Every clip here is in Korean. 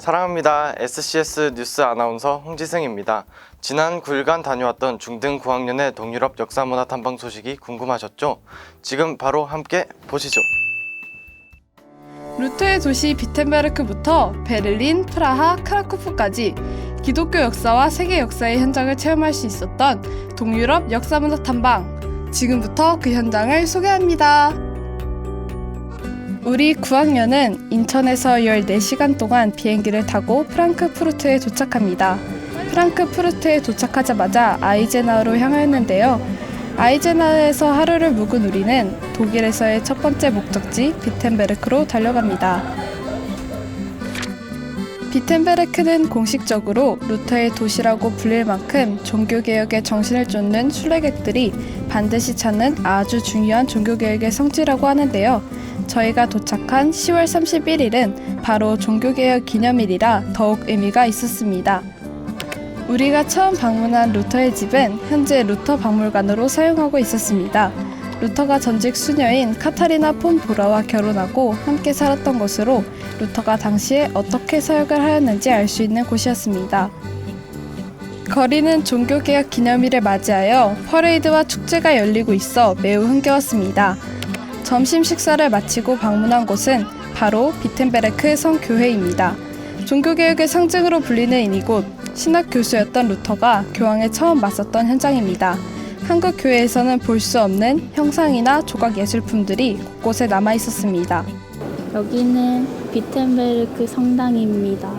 사랑합니다. SCS 뉴스 아나운서 홍지승입니다. 지난 9일간 다녀왔던 중등 9학년의 동유럽 역사문화 탐방 소식이 궁금하셨죠? 지금 바로 함께 보시죠. 루터의 도시 비텐베르크부터 베를린, 프라하, 크라쿠프까지 기독교 역사와 세계 역사의 현장을 체험할 수 있었던 동유럽 역사문화 탐방. 지금부터 그 현장을 소개합니다. 우리 9학년은 인천에서 14시간 동안 비행기를 타고 프랑크푸르트에 도착합니다. 프랑크푸르트에 도착하자마자 아이젠하우로 향하였는데요. 아이젠하우에서 하루를 묵은 우리는 독일에서의 첫 번째 목적지 비텐베르크로 달려갑니다. 비텐베르크는 공식적으로 루터의 도시라고 불릴 만큼 종교개혁의 정신을 쫓는 순례객들이 반드시 찾는 아주 중요한 종교개혁의 성지라고 하는데요. 저희가 도착한 10월 31일은 바로 종교개혁 기념일이라 더욱 의미가 있었습니다. 우리가 처음 방문한 루터의 집은 현재 루터 박물관으로 사용하고 있었습니다. 루터가 전직 수녀인 카타리나 폰 보라와 결혼하고 함께 살았던 곳으로 루터가 당시에 어떻게 사역을 하였는지 알 수 있는 곳이었습니다. 거리는 종교개혁 기념일을 맞이하여 퍼레이드와 축제가 열리고 있어 매우 흥겨웠습니다. 점심 식사를 마치고 방문한 곳은 바로 비텐베르크 성교회입니다. 종교개혁의 상징으로 불리는 이곳, 신학 교수였던 루터가 교황에 처음 맞섰던 현장입니다. 한국 교회에서는 볼 수 없는 형상이나 조각 예술품들이 곳곳에 남아 있었습니다. 여기는 비텐베르크 성당입니다.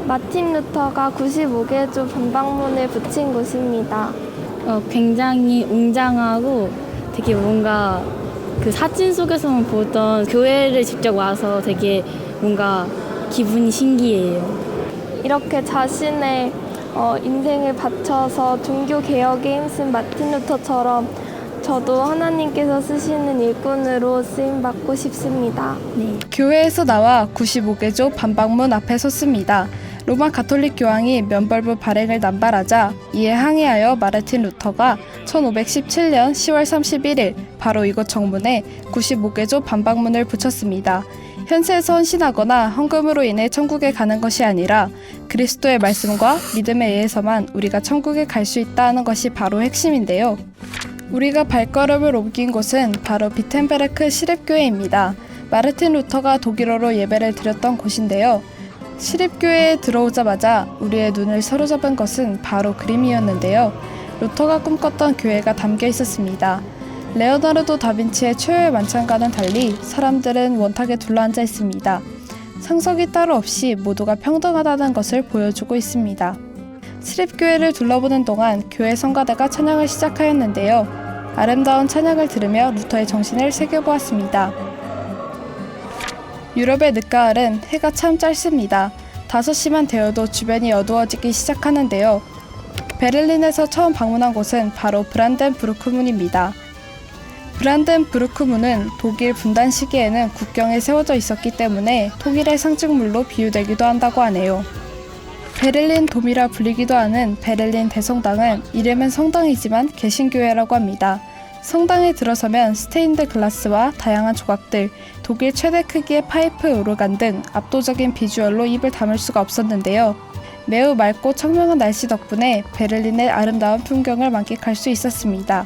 마틴 루터가 95개조 반박문을 붙인 곳입니다. 굉장히 웅장하고 되게 뭔가 그 사진 속에서만 보던 교회를 직접 와서 되게 뭔가 기분이 신기해요. 이렇게 자신의 인생을 바쳐서 종교 개혁에 힘쓴 마틴 루터처럼 저도 하나님께서 쓰시는 일꾼으로 쓰임받고 싶습니다. 네. 교회에서 나와 95개조 반박문 앞에 섰습니다. 로마 가톨릭 교황이 면벌부 발행을 남발하자 이에 항의하여 마르틴 루터가 1517년 10월 31일 바로 이곳 정문에 95개조 반박문을 붙였습니다. 현세에서 헌신하거나 헌금으로 인해 천국에 가는 것이 아니라 그리스도의 말씀과 믿음에 의해서만 우리가 천국에 갈 수 있다 하는 것이 바로 핵심인데요. 우리가 발걸음을 옮긴 곳은 바로 비텐베르크 시립교회입니다. 마르틴 루터가 독일어로 예배를 드렸던 곳인데요. 시립교회에 들어오자마자 우리의 눈을 사로잡은 것은 바로 그림이었는데요. 루터가 꿈꿨던 교회가 담겨 있었습니다. 레오나르도 다빈치의 최후의 만찬과는 달리 사람들은 원탁에 둘러앉아 있습니다. 상석이 따로 없이 모두가 평등하다는 것을 보여주고 있습니다. 시립교회를 둘러보는 동안 교회 성가대가 찬양을 시작하였는데요. 아름다운 찬양을 들으며 루터의 정신을 새겨보았습니다. 유럽의 늦가을은 해가 참 짧습니다. 5시만 되어도 주변이 어두워지기 시작하는데요. 베를린에서 처음 방문한 곳은 바로 브란덴부르크문입니다. 브란덴부르크문은 독일 분단 시기에는 국경에 세워져 있었기 때문에 통일의 상징물로 비유되기도 한다고 하네요. 베를린 돔이라 불리기도 하는 베를린 대성당은 이름은 성당이지만 개신교회라고 합니다. 성당에 들어서면 스테인드 글라스와 다양한 조각들, 독일 최대 크기의 파이프 오르간 등 압도적인 비주얼로 입을 다물 수가 없었는데요. 매우 맑고 청명한 날씨 덕분에 베를린의 아름다운 풍경을 만끽할 수 있었습니다.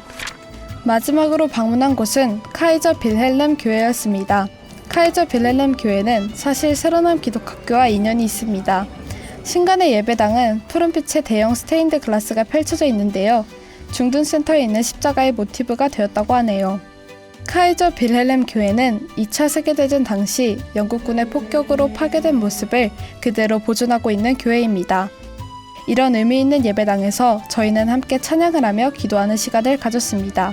마지막으로 방문한 곳은 카이저 빌헬름 교회였습니다. 카이저 빌헬름 교회는 사실 새로남 기독학교와 인연이 있습니다. 신간의 예배당은 푸른빛의 대형 스테인드 글라스가 펼쳐져 있는데요. 중둔센터에 있는 십자가의 모티브가 되었다고 하네요. 카이저 빌헬렘 교회는 2차 세계대전 당시 영국군의 폭격으로 파괴된 모습을 그대로 보존하고 있는 교회입니다. 이런 의미 있는 예배당에서 저희는 함께 찬양을 하며 기도하는 시간을 가졌습니다.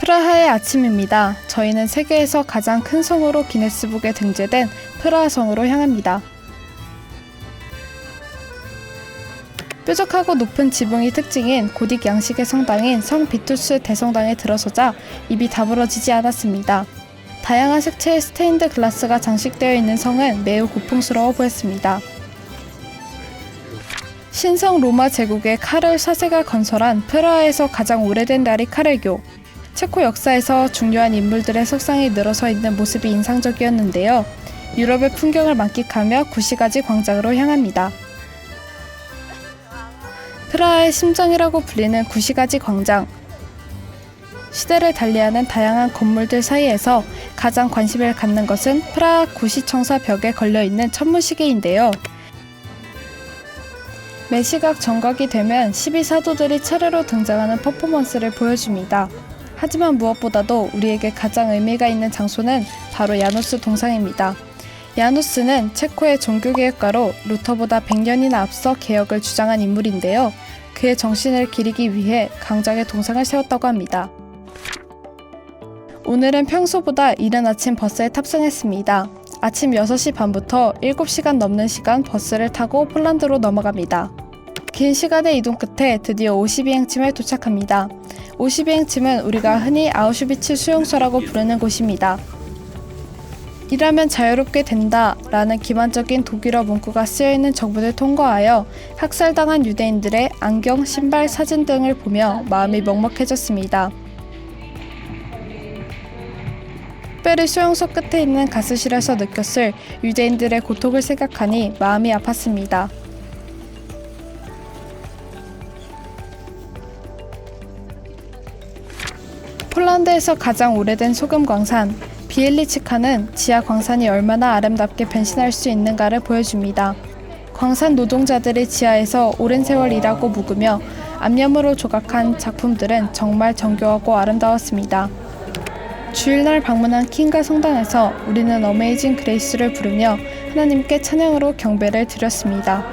프라하의 아침입니다. 저희는 세계에서 가장 큰 성으로 기네스북에 등재된 프라하 성으로 향합니다. 뾰족하고 높은 지붕이 특징인 고딕 양식의 성당인 성 비투스 대성당에 들어서자 입이 다물어지지 않았습니다. 다양한 색채의 스테인드 글라스가 장식되어 있는 성은 매우 고풍스러워 보였습니다. 신성 로마 제국의 카를 4세가 건설한 프라하에서 가장 오래된 나리 카를교. 체코 역사에서 중요한 인물들의 석상이 늘어서 있는 모습이 인상적이었는데요. 유럽의 풍경을 만끽하며 구시가지 광장으로 향합니다. 프라하의 심장이라고 불리는 구시가지 광장. 시대를 달리하는 다양한 건물들 사이에서 가장 관심을 갖는 것은 프라하 구시청사 벽에 걸려있는 천문시계인데요. 매시각 정각이 되면 12사도들이 차례로 등장하는 퍼포먼스를 보여줍니다. 하지만 무엇보다도 우리에게 가장 의미가 있는 장소는 바로 야누스 동상입니다. 야누스는 체코의 종교개혁가로 루터보다 100년이나 앞서 개혁을 주장한 인물인데요. 그의 정신을 기리기 위해 광장에 동상을 세웠다고 합니다. 오늘은 평소보다 이른 아침 버스에 탑승했습니다. 아침 6시 반부터 7시간 넘는 시간 버스를 타고 폴란드로 넘어갑니다. 긴 시간의 이동 끝에 드디어 52행침에 도착합니다. 52행침은 우리가 흔히 아우슈비츠 수용소라고 부르는 곳입니다. 일하면 자유롭게 된다 라는 기만적인 독일어 문구가 쓰여있는 정문을 통과하여 학살당한 유대인들의 안경, 신발, 사진 등을 보며 마음이 먹먹해졌습니다. 특별히 수용소 끝에 있는 가스실에서 느꼈을 유대인들의 고통을 생각하니 마음이 아팠습니다. 폴란드에서 가장 오래된 소금 광산 비엘리츠카는 지하 광산이 얼마나 아름답게 변신할 수 있는가를 보여줍니다. 광산 노동자들이 지하에서 오랜 세월 일하고 묵으며 암염으로 조각한 작품들은 정말 정교하고 아름다웠습니다. 주일날 방문한 킹가 성당에서 우리는 어메이징 그레이스를 부르며 하나님께 찬양으로 경배를 드렸습니다.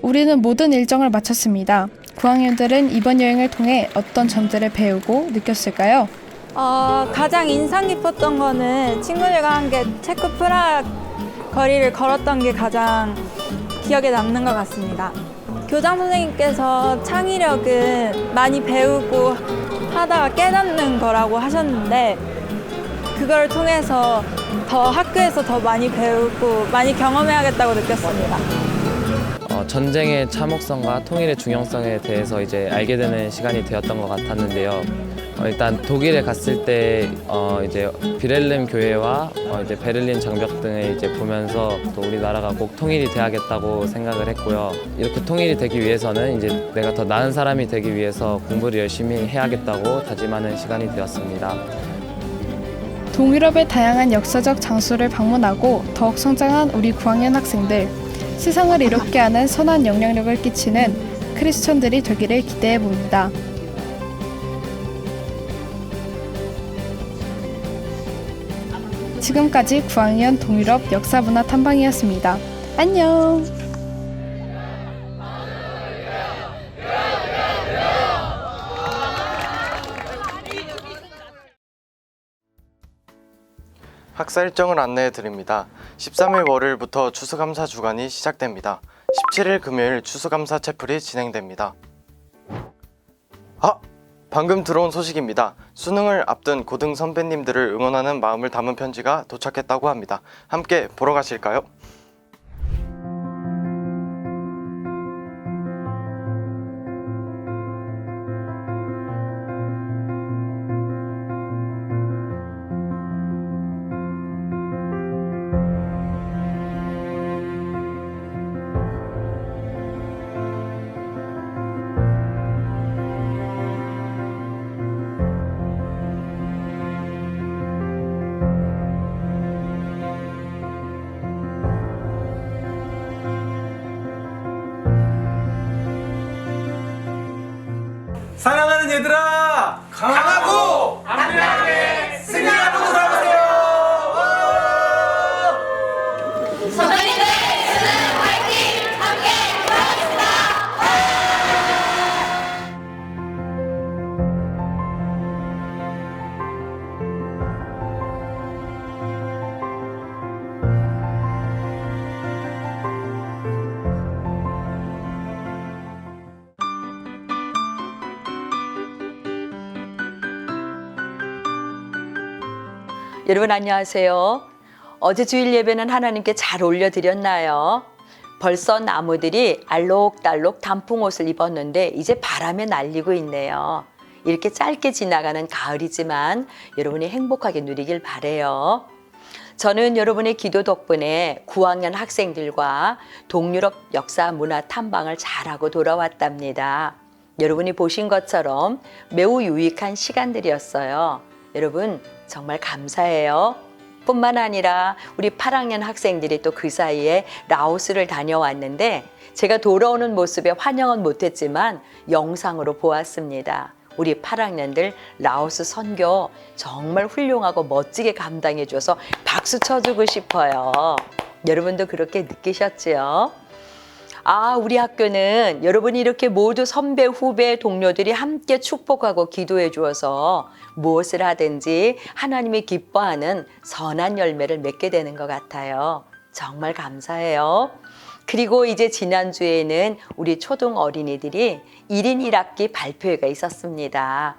우리는 모든 일정을 마쳤습니다. 9학년들은 이번 여행을 통해 어떤 점들을 배우고 느꼈을까요? 가장 인상 깊었던 거는 친구들과 함께 체코 프라하 거리를 걸었던 게 가장 기억에 남는 것 같습니다. 교장 선생님께서 창의력은 많이 배우고 하다가 깨닫는 거라고 하셨는데 그걸 통해서 더 학교에서 더 많이 배우고 많이 경험해야겠다고 느꼈습니다. 전쟁의 참혹성과 통일의 중요성에 대해서 이제 알게 되는 시간이 되었던 것 같았는데요. 일단 독일에 갔을 때 이제 비렐름 교회와 이제 베를린 장벽 등을 이제 보면서 또 우리나라가 꼭 통일이 돼야겠다고 생각을 했고요. 이렇게 통일이 되기 위해서는 이제 내가 더 나은 사람이 되기 위해서 공부를 열심히 해야겠다고 다짐하는 시간이 되었습니다. 동유럽의 다양한 역사적 장소를 방문하고 더욱 성장한 우리 9학년 학생들. 세상을 이롭게 하는 선한 영향력을 끼치는 크리스천들이 되기를 기대해 봅니다. 지금까지 9학년 동유럽 역사문화 탐방이었습니다. 안녕! 학사 일정을 안내해 드립니다. 13일 월요일부터 추수감사 주간이 시작됩니다. 17일 금요일 추수감사 채플이 진행됩니다. 방금 들어온 소식입니다. 수능을 앞둔 고등 선배님들을 응원하는 마음을 담은 편지가 도착했다고 합니다. 함께 보러 가실까요? 사랑하는 얘들아, 강하고 안전하게 승리하는 곳으로 가세요. 선배님들 수능 화이팅! 함께 돌아가겠습니다. 여러분 안녕하세요. 어제 주일 예배는 하나님께 잘 올려드렸나요? 벌써 나무들이 알록달록 단풍옷을 입었는데 이제 바람에 날리고 있네요. 이렇게 짧게 지나가는 가을이지만 여러분이 행복하게 누리길 바래요. 저는 여러분의 기도 덕분에 9학년 학생들과 동유럽 역사 문화 탐방을 잘하고 돌아왔답니다. 여러분이 보신 것처럼 매우 유익한 시간들이었어요. 여러분 정말 감사해요. 뿐만 아니라 우리 8학년 학생들이 또 그 사이에 라오스를 다녀왔는데 제가 돌아오는 모습에 환영은 못했지만 영상으로 보았습니다. 우리 8학년들 라오스 선교 정말 훌륭하고 멋지게 감당해줘서 박수 쳐주고 싶어요. 여러분도 그렇게 느끼셨지요? 우리 학교는 여러분이 이렇게 모두 선배, 후배, 동료들이 함께 축복하고 기도해 주어서 무엇을 하든지 하나님이 기뻐하는 선한 열매를 맺게 되는 것 같아요. 정말 감사해요. 그리고 이제 지난주에는 우리 초등 어린이들이 1인 1악기 발표회가 있었습니다.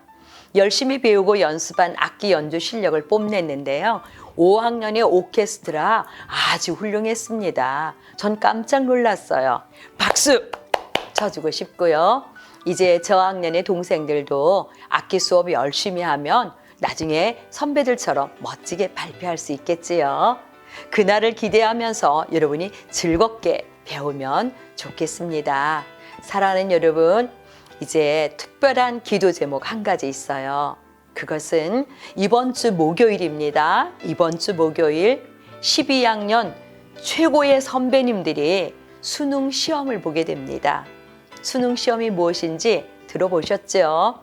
열심히 배우고 연습한 악기 연주 실력을 뽐냈는데요. 5학년의 오케스트라 아주 훌륭했습니다. 전 깜짝 놀랐어요. 박수 쳐주고 싶고요. 이제 저학년의 동생들도 악기 수업 열심히 하면 나중에 선배들처럼 멋지게 발표할 수 있겠지요. 그날을 기대하면서 여러분이 즐겁게 배우면 좋겠습니다. 사랑하는 여러분, 이제 특별한 기도 제목 한 가지 있어요. 그것은 이번 주 목요일입니다. 이번 주 목요일 12학년 최고의 선배님들이 수능 시험을 보게 됩니다. 수능 시험이 무엇인지 들어보셨죠?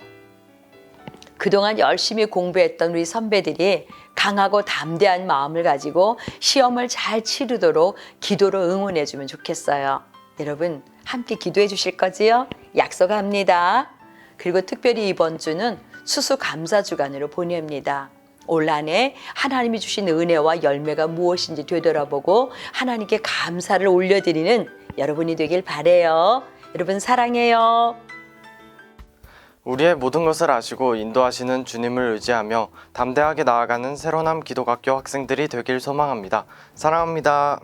그동안 열심히 공부했던 우리 선배들이 강하고 담대한 마음을 가지고 시험을 잘 치르도록 기도로 응원해 주면 좋겠어요. 여러분 함께 기도해 주실 거지요? 약속합니다. 그리고 특별히 이번 주는 수수감사주간으로 보냅니다. 올 한해 하나님이 주신 은혜와 열매가 무엇인지 되돌아보고 하나님께 감사를 올려드리는 여러분이 되길 바라요. 여러분 사랑해요. 우리의 모든 것을 아시고 인도하시는 주님을 의지하며 담대하게 나아가는 새로남 기독학교 학생들이 되길 소망합니다. 사랑합니다.